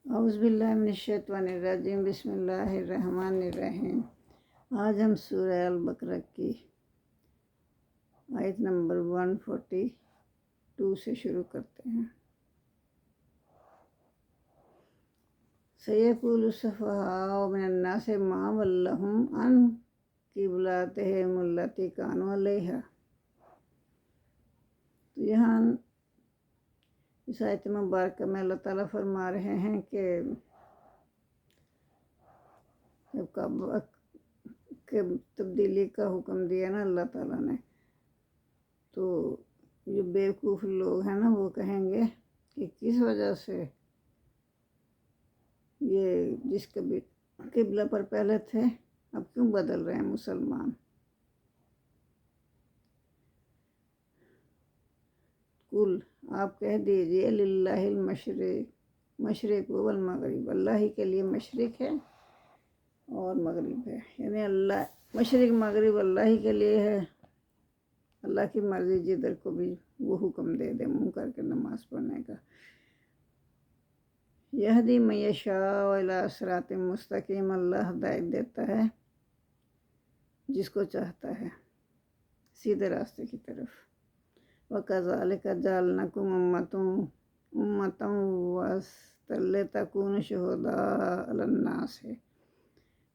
اعوذ باللہ من الشیطان الرجیم، بسم اللہ الرحمن الرحیم۔ آج ہم سورہ البقرہ کی آیت نمبر 142 سے شروع کرتے ہیں۔ سَيَقُولُ السُّفَهَاءُ مِنَ النَّاسِ مَا وَلَّاهُمْ عَنْ قِبْلَتِهِمُ الَّتِي كَانُوا عَلَيْهَا۔ تو یہاں اس آیت مبارکہ میں اللہ تعالیٰ فرما رہے ہیں کہ جب کعبہ کے تبدیلی کا حکم دیا نا اللہ تعالیٰ نے، تو جو بیوقوف لوگ ہیں نا وہ کہیں گے کہ کس وجہ سے یہ جس قبلہ پر پہلے تھے اب کیوں بدل رہے ہیں مسلمان۔ کل آپ کہہ دیجئے للہ المشرق والمغرب، اللہ ہی کے لیے مشرق ہے اور مغرب ہے، یعنی اللہ مشرق مغرب اللہ ہی کے لیے ہے۔ اللہ کی مرضی جدھر کو بھی وہ حکم دے دے منہ کر کے نماز پڑھنے کا۔ یہدی من یشاء الی صراط مستقیم، اللہ ہدایت دیتا ہے جس کو چاہتا ہے سیدھے راستے کی طرف۔ وَكَذَلِكَ جَعَلْنَاكُمْ أُمَّةً وَسَطًا لِتَكُونُوا شُهَدَاءَ عَلَى النَّاسِ،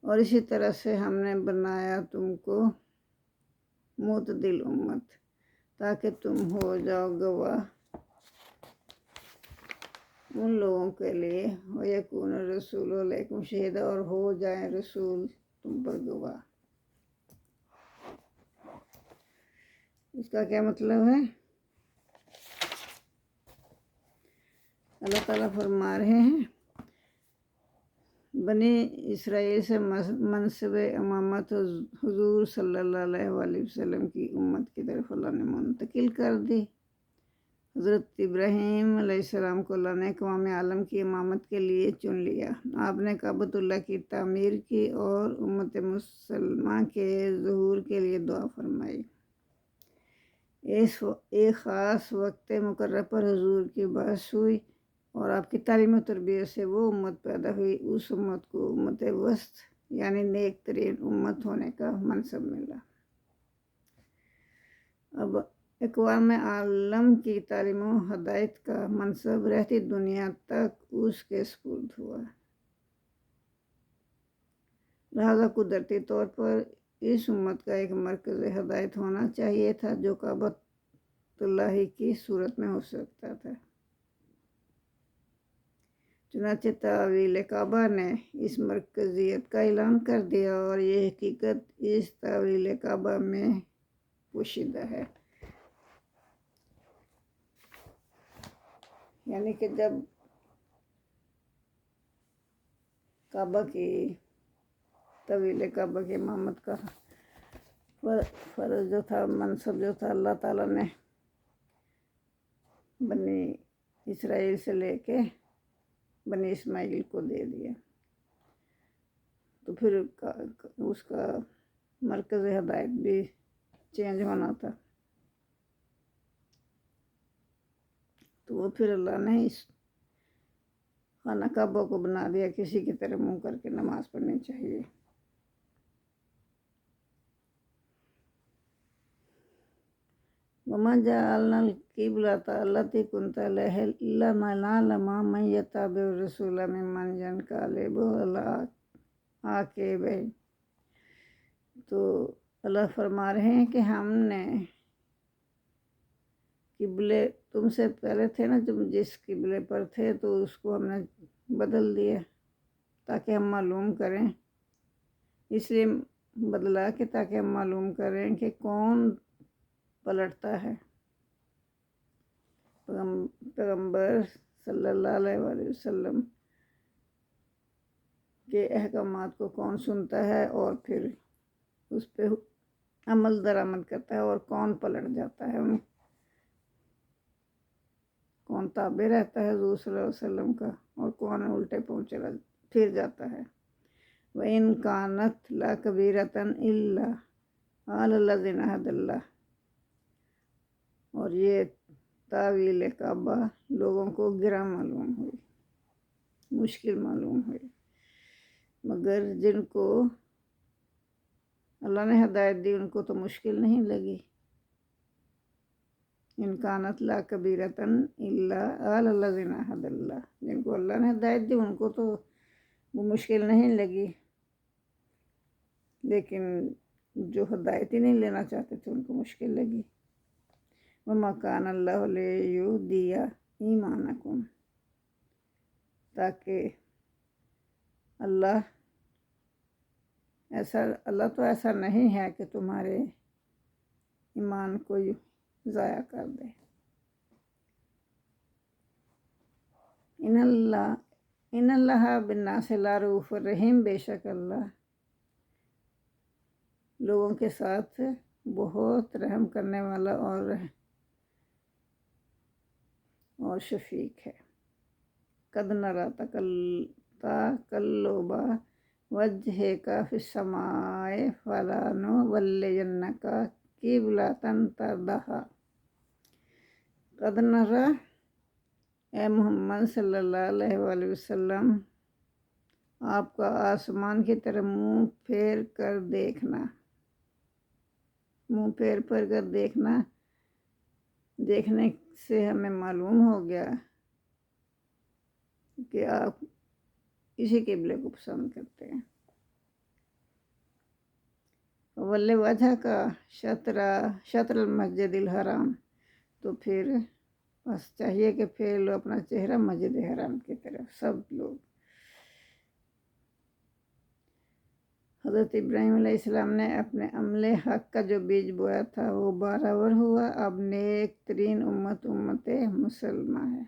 اور اسی طرح سے ہم نے بنایا تم کو معتدل امت تاکہ تم ہو جاؤ گواہ ان لوگوں کے لیے، وَيَكُونَ الرَّسُولُ عَلَيْكُمْ شَهِيدًا، اور ہو جائیں رسول تم پر گواہ۔ اس کا کیا مطلب ہے؟ اللہ تعالیٰ فرما رہے ہیں بنی اسرائیل سے منصب امامت حضور صلی اللہ علیہ وآلہ وسلم کی امت کی طرف اللہ نے منتقل کر دی۔ حضرت ابراہیم علیہ السلام کو اللہ نے اقوام عالم کی امامت کے لیے چن لیا۔ آپ نے کعبۃ اللہ کی تعمیر کی اور امت مسلمہ کے ظہور کے لیے دعا فرمائی۔ ایک خاص وقت مقرر پر حضور کی بعثت ہوئی اور آپ کی تعلیم و تربیت سے وہ امت پیدا ہوئی۔ اس امت کو امت وسط یعنی نیک ترین امت ہونے کا منصب ملا۔ اب اقوام عالم کی تعلیم و ہدایت کا منصب رہتی دنیا تک اس کے سپرد ہوا۔ لہذا قدرتی طور پر اس امت کا ایک مرکز ہدایت ہونا چاہیے تھا جو کعبۃ اللہ کی صورت میں ہو سکتا تھا۔ چنانچہ تعویل کعبہ نے اس مرکزیت کا اعلان کر دیا اور یہ حقیقت اس تعویل کعبہ میں پوشیدہ ہے۔ یعنی کہ جب کعبہ کی تعویل کعبہ کی امامت کا فرض جو تھا، منصب جو تھا، اللہ تعالیٰ نے بنی اسرائیل سے لے کے بنی اسماعیل کو دے دیا، تو پھر اس کا مرکز ہدایت بھی چینج ہونا تھا۔ تو وہ پھر اللہ نے اس خانہ کعبہ کو بنا دیا کسی کی طرح منہ کر کے نماز پڑھنی چاہیے۔ وَمَا جَعَلْنَا الْقِبْلَةَ الَّتِي كُنْتَ عَلَيْهَا إِلَّا لِنَعْلَمَ مَن يَتَّبِعُ الرَّسُولَ مِمَّن يَنقَلِبُ عَلَىٰ عَقِبَيْهِ۔ تو اللہ فرما رہے ہیں کہ ہم نے قبلے تم سے پہلے تھے نا، تم جس قبلے پر تھے تو اس کو ہم نے بدل دیا تاکہ ہم معلوم کریں، اس لیے بدلا کہ تاکہ ہم معلوم کریں کہ کون پلٹتا ہے، پیغمبر صلی اللہ علیہ وآلہ وسلم کے احکامات کو کون سنتا ہے اور پھر اس پہ عمل درآمد کرتا ہے، اور کون پلٹ جاتا ہے، کون تابع رہتا ہے حضور صلی اللہ علیہ وسلم کا اور کون الٹے پہنچے پھر جاتا ہے۔ وَإِن كَانَتْ لَكَبِيرَةً إِلَّا عَلَى الَّذِينَ هَدَى اللَّهُ، اور یہ تعویل کعبہ لوگوں کو گراں معلوم ہوئی، مشکل معلوم ہوئی، مگر جن کو اللہ نے ہدایت دی ان کو تو مشکل نہیں لگی۔ ان کانت لا کبیرتن الا علی الذین ہدی اللہ، جن کو اللہ نے ہدایت دی ان کو تو وہ مشکل نہیں لگی، لیکن جو ہدایت ہی نہیں لینا چاہتے تھے ان کو مشکل لگی۔ وما کان اللہ لیضیع ایمانکم، تاکہ اللہ تو ایسا نہیں ہے کہ تمہارے ایمان کو ضائع کر دے۔ ان اللہ بالناس لرؤوف الرحیم، بے شک اللہ لوگوں کے ساتھ بہت رحم کرنے والا اور شفیق ہے۔ قد نری تقلب وجہک فی السماء فلنولینک قبلۃ ترضیھا۔ قد نری، اے محمد صلی اللہ علیہ وآلہ وسلم، آپ کا آسمان کی طرف منہ پھیر کر دیکھنا، دیکھنے سے ہمیں معلوم ہو گیا کہ آپ اسی قبلے کو پسند کرتے ہیں۔ وَلِّ وَجْهَكَ شطر المسجد الحرام، تو پھر بس چاہیے کہ پھیر لو اپنا چہرہ مسجد حرام کی طرف سب لوگ۔ حضرت ابراہیم علیہ السلام نے اپنے عمل حق کا جو بیج بویا تھا وہ بارآور ہوا، اب نیک ترین امت مسلمہ ہے۔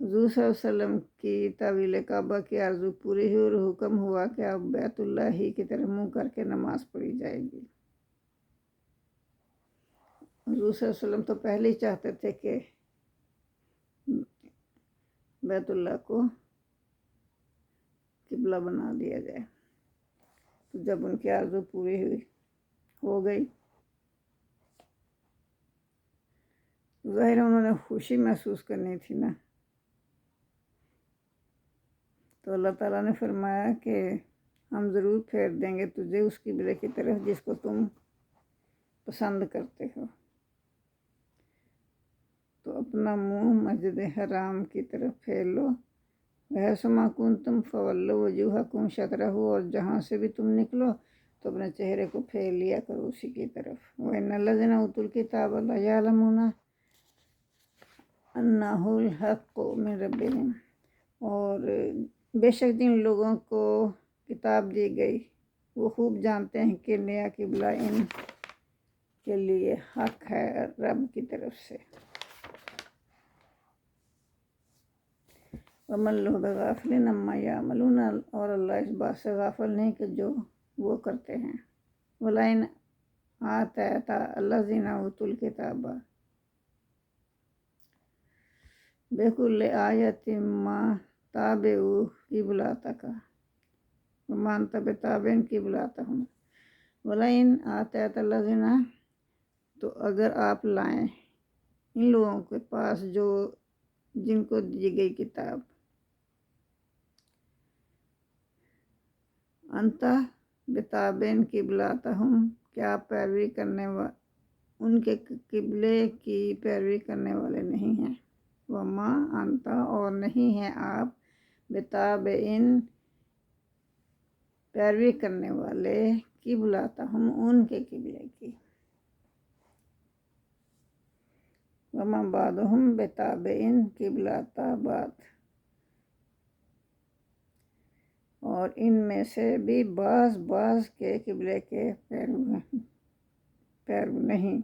حضور صلی اللہ علیہ وسلم کی تعویل کعبہ کی آرزو پوری ہوئی اور حکم ہوا کہ اب بیت اللہ ہی کی طرف منہ کر کے نماز پڑھی جائے گی۔ حضور صلی اللہ علیہ وسلم تو پہلے ہی چاہتے تھے کہ بیت اللہ کو قبلہ بنا دیا جائے، تو جب ان کی آرزو پوری ہو گئی، ظاہر انہوں نے خوشی محسوس کرنی تھی نا، تو اللہ تعالیٰ نے فرمایا کہ ہم ضرور پھیر دیں گے تجھے اس قبلے کی طرف جس کو تم پسند کرتے ہو، تو اپنا منہ مسجد حرام کی طرف پھیر لو۔ وَحَیثُمَا کُنتُمْ فَوَلُّوا وُجُوہَکُمْ شَطْرَہُ، اور جہاں سے بھی تم نکلو تو اپنے چہرے کو پھیر لیا کرو اسی کی طرف۔ وَإِنَّ الَّذِينَ أُوتُوا الْكِتَابَ لَيَعْلَمُونَ أَنَّهُ الْحَقُّ مِن رَبِّهِمْ، اور بے شک جن لوگوں کو کتاب دی گئی وہ خوب جانتے ہیں کہ نیا قبلہ ان کے لیے حق ہے رب کی طرف سے۔ وَمَا اللَّهُ بِغَافِلٍ عَمَّا يَعْمَلُونَ، اور اللہ اس بات سے غافل نہیں کہ جو وہ کرتے ہیں۔ وَلَئِنْ آتَیْتَ الَّذِينَ أُوتُوا الْكِتَابَ بِكُلِّ آیَةٍ مَا تَابَعُوا قِبْلَتَکَ وَمَا أَنْتَ بِتَابِعٍ قِبْلَتَہُمْ۔ وَلَئِنْ آتَیْتَ الَّذِينَ، تو اگر آپ لائیں ان لوگوں کے پاس جن کو دی گئی کتاب، انت بتابعٍ قبلتہم، کیا آپ پیروی کرنے ان کے قبلے کی پیروی کرنے والے نہیں ہیں؟ وما انت، اور نہیں ہیں آپ بتابعٍ پیروی کرنے والے قبلتہم ان کے قبلے کی۔ وما بعضهم بتابعٍ قبلۃ بعض، اور ان میں سے بھی بعض کے قبلے کے پیرو نہیں۔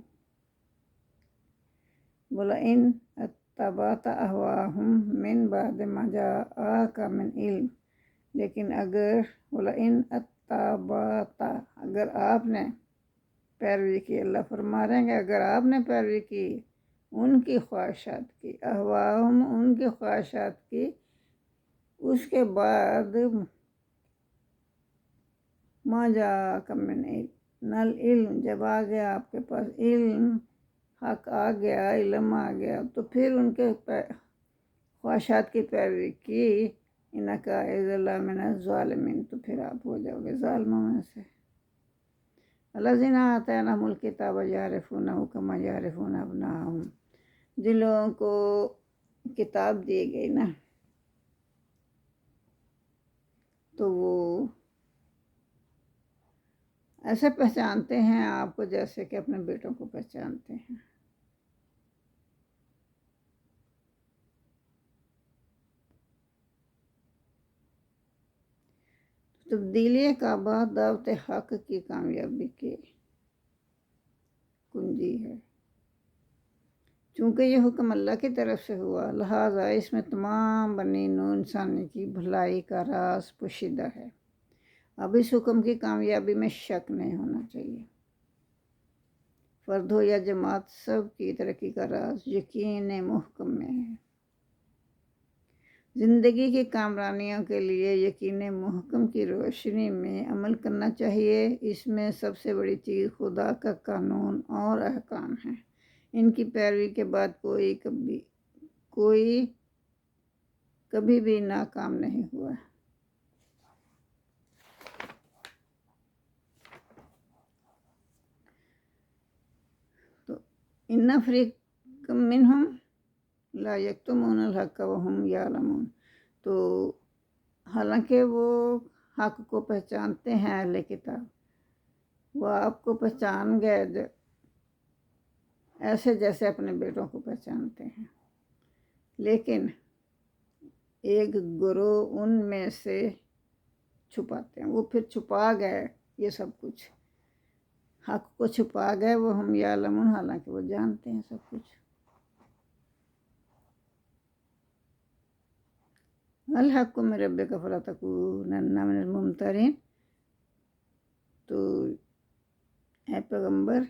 وَلَئِنْ اتَّبَعْتَ أَهْوَاءَهُمْ مِنْ بَعْدِ مَا جَاءَكَ مِنْ عِلْمٍ، لیکن وَلَئِنْ اتَّبَعْتَ، اگر آپ نے پیروی کی، اللہ فرما رہے ہیں کہ اگر آپ نے پیروی کی ان کی خواہشات کی، احواہم ان کی خواہشات کی، اس کے بعد ما جاءک من علم، جب آ گیا آپ کے پاس علم حق آ گیا، علم آ گیا، تو پھر ان کے خواہشات کی پیروی کی، انکا اذ لمن الظالمین، تو پھر آپ ہو جاؤ گے ظالموں میں سے۔ الذین آتیناہم الکتاب یعرفونہ کما یعرفون ابناءہم، جن لوگوں کو کتاب دی گئی نا تو وہ ایسے پہچانتے ہیں آپ کو جیسے کہ اپنے بیٹوں کو پہچانتے ہیں۔ تبدیلی کعبہ دعوت حق کی کامیابی کی کنجی ہے، چونکہ یہ حکم اللہ کی طرف سے ہوا، لہٰذا اس میں تمام بنی نوع انسانی کی بھلائی کا راز پوشیدہ ہے۔ اب اس حکم کی کامیابی میں شک نہیں ہونا چاہیے۔ فرد ہو یا جماعت، سب کی ترقی کا راز یقین محکم میں ہے۔ زندگی کی کامرانیوں کے لیے یقین محکم کی روشنی میں عمل کرنا چاہیے۔ اس میں سب سے بڑی چیز خدا کا قانون اور احکام ہے، ان کی پیروی کے بعد کوئی کبھی بھی ناکام نہیں ہوا۔ تو ان فریق منہم لا یکتمون الحق وہم یعلمون، تو حالانکہ وہ حق کو پہچانتے ہیں، اہل کتاب وہ آپ کو پہچان گئے ایسے جیسے اپنے بیٹوں کو پہچانتے ہیں، لیکن ایک گروہ ان میں سے چھپاتے ہیں، وہ پھر چھپا گئے یہ سب کچھ، حق کو چھپا گئے، وہ ہم یعلمون، حالانکہ وہ جانتے ہیں سب کچھ۔ الحق من ربک فلا تکونن من الممترین، تو اے پیغمبر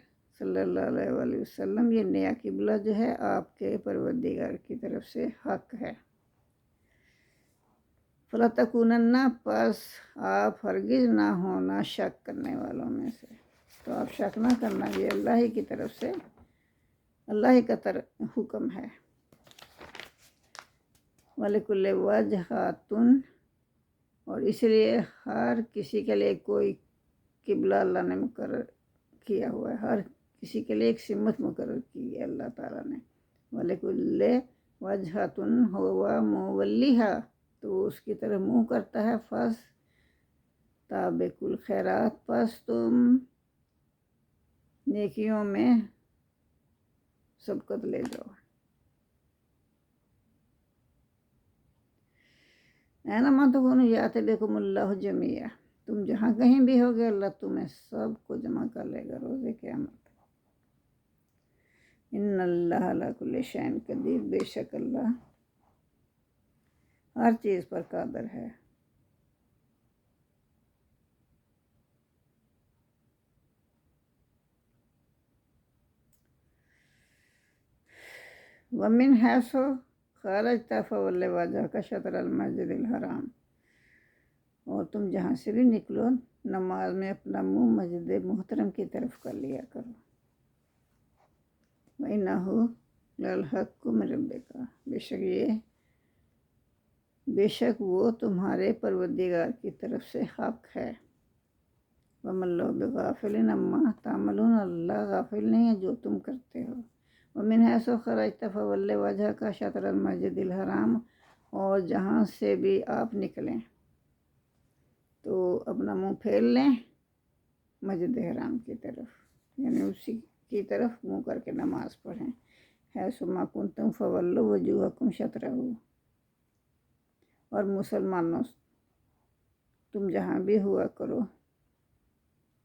صلی اللہ علیہ وآلہ وسلم، یہ نیا قبلہ جو ہے آپ کے پروردگار کی طرف سے حق ہے۔ فلا تکونن، پس آپ ہرگز نہ ہونا شک کرنے والوں میں سے، تو آپ شک نہ کرنا، یہ اللہ ہی کی طرف سے، اللہ ہی کا حکم ہے۔ وَلِكُلِّ وَجْهَةٌ، اور اس لیے ہر کسی کے لیے کوئی قبلہ اللہ نے مقرر کیا ہوا ہے، ہر کسی کے لیے ایک سمت مقرر کی ہے اللہ تعالیٰ نے۔ وَلِكُلِّ وَجْهَةٌ هُوَ مُوَلِّهَا، تو اس کی طرف منہ کرتا ہے، فاستبقوا الخیرات، پس تم نیکیوں میں سبقت لے جاؤ۔ اینما تکونوا یأتی بکم اللہ جمیعا، تم جہاں کہیں بھی ہوگے اللہ تمہیں سب کو جمع کر لے گا روز قیامت۔ ان اللہ علی کل شیء قدیر، بے شک اللہ ہر چیز پر قادر ہے۔ ومن حیث خرجت فول وجہک شطر المسجد الحرام، اور تم جہاں سے بھی نکلو نماز میں اپنا منہ مسجد محترم کی طرف کر لیا کرو۔ وَإِنَّهُ لَلْحَقُّ مِن رَبِّكَ، بے شک وہ تمہارے پروردگار کی طرف سے حق ہے۔ وَمَا اللَّهُ بِغَافِلٍ عَمَّا تَعْمَلُونَ، اللہ غافل نہیں ہے جو تم کرتے ہو۔ وَمِنْ حَيْثُ خَرَجْتَ فَوَلِّ وَجْهَكَ شَطْرَ الْمَسْجِدِ الْحَرَامِ، اور جہاں سے بھی آپ نکلیں تو اپنا منہ پھیر لیں مسجد حرام کی طرف، یعنی اسی کی طرف منہ کر کے نماز پڑھیں۔ حَيْثُ مَا كُنْتُمْ فَوَلُّوا وُجُوهَكُمْ شَطْرَهُ، اور مسلمانوں تم جہاں بھی ہوا کرو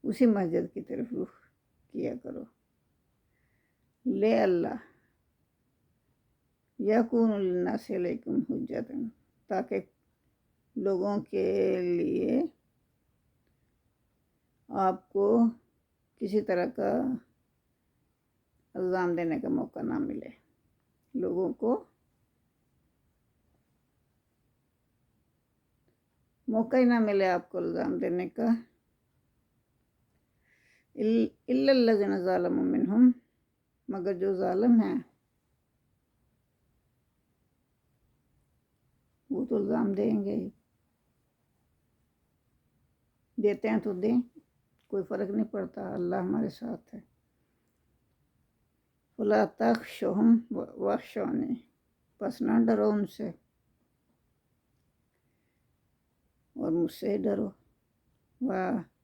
اسی مسجد کی طرف رخ کیا کرو۔ لے اللہ یکون للناس علیکم حجۃ، تاکہ لوگوں کے لیے آپ کو کسی طرح کا الزام دینے کا موقع نہ ملے، لوگوں کو موقع ہی نہ ملے آپ کو الزام دینے کا۔ الا الذین ظلموا منہم، مگر جو ظالم ہیں وہ تو الزام دیں گے ہی، دیتے ہیں تو دیں، کوئی فرق نہیں پڑتا، اللہ ہمارے ساتھ ہے۔ فلا تخشوہم واخشونی، پس نہ ڈرو ان سے اور مجھ سے ڈرو۔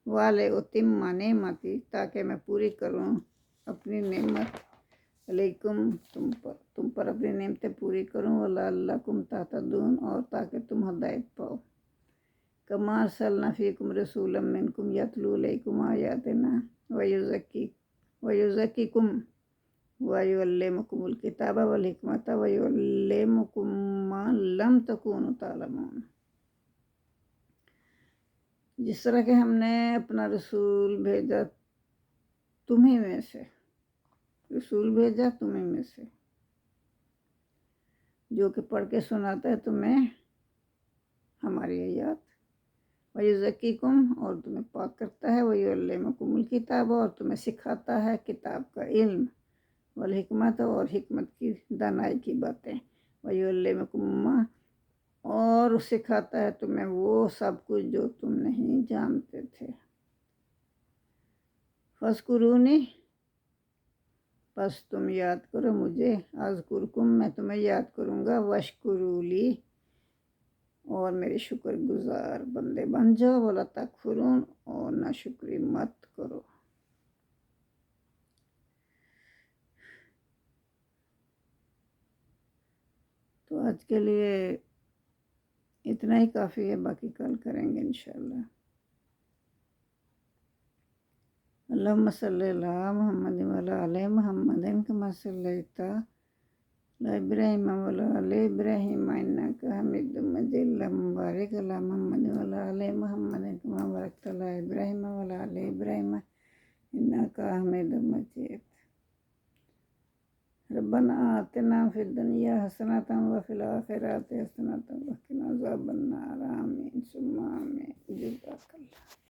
وَلِأُتِمَّ نِعْمَتِي، تاکہ میں پوری کروں اپنی نعمت، علیکم تم پر اپنی نعمتیں پوری کروں، وَلَعَلَّكُمْ تَهْتَدُونَ، اور تاکہ تم ہدایت پاؤ۔ كَمَا أَرْسَلْنَا فِيكُمْ رَسُولًا مِّنْكُمْ يَتْلُو عَلَيْكُمْ آيَاتِنَا وَيُزَكِّيكُمْ وَيُعَلِّمُكُمُ الْكِتَابَ وَالْحِكْمَةَ وَيُعَلِّمُكُم مَّا لَمْ تَكُونُوا تَعْلَمُونَ۔ جس طرح کہ ہم نے اپنا رسول بھیجا تمہیں میں سے، رسول بھیجا تمہیں میں سے، جو کہ پڑھ کے سناتا ہے تمہیں ہماری آیات، وَيُزَكِّيكُمْ، اور تمہیں پاک کرتا ہے، وَيُعَلِّمُكُمُ الْكِتَابَ، اور تمہیں سکھاتا ہے کتاب کا علم، والحکمت، اور حکمت کی دانائی کی باتیں، وَيُعَلِّمُكُم مَّا، اور سکھاتا ہے تمہیں وہ سب کچھ جو تم نہیں جانتے تھے۔ فَاذْكُرُونِی، پس تم یاد کرو مجھے، اذکرکم، میں تمہیں یاد کروں گا، واشکروا لی، اور میرے شکر گزار بندے بن جاؤ، ولا تکفرون، اور نہ شکری مت کرو۔ تو آج کے لیے اتنا ہی کافی ہے، باقی کل کریں گے انشاءاللہ۔ اللہم صلی علی محمد وعلی آل محمد کما صلیت علی ابراہیم وعلی آل ابراہیم انک حمید مجید، اللہم بارک علی محمد وعلی آل محمد کما بارکت علی ابراہیم وعلی آل ابراہیم انک حمید مجید۔ ربنا آتنا فی الدنیا حسنۃ وفی الآخرۃ حسنۃ وقنا عذاب النار، آمین ثم آمین، جزاک اللہ۔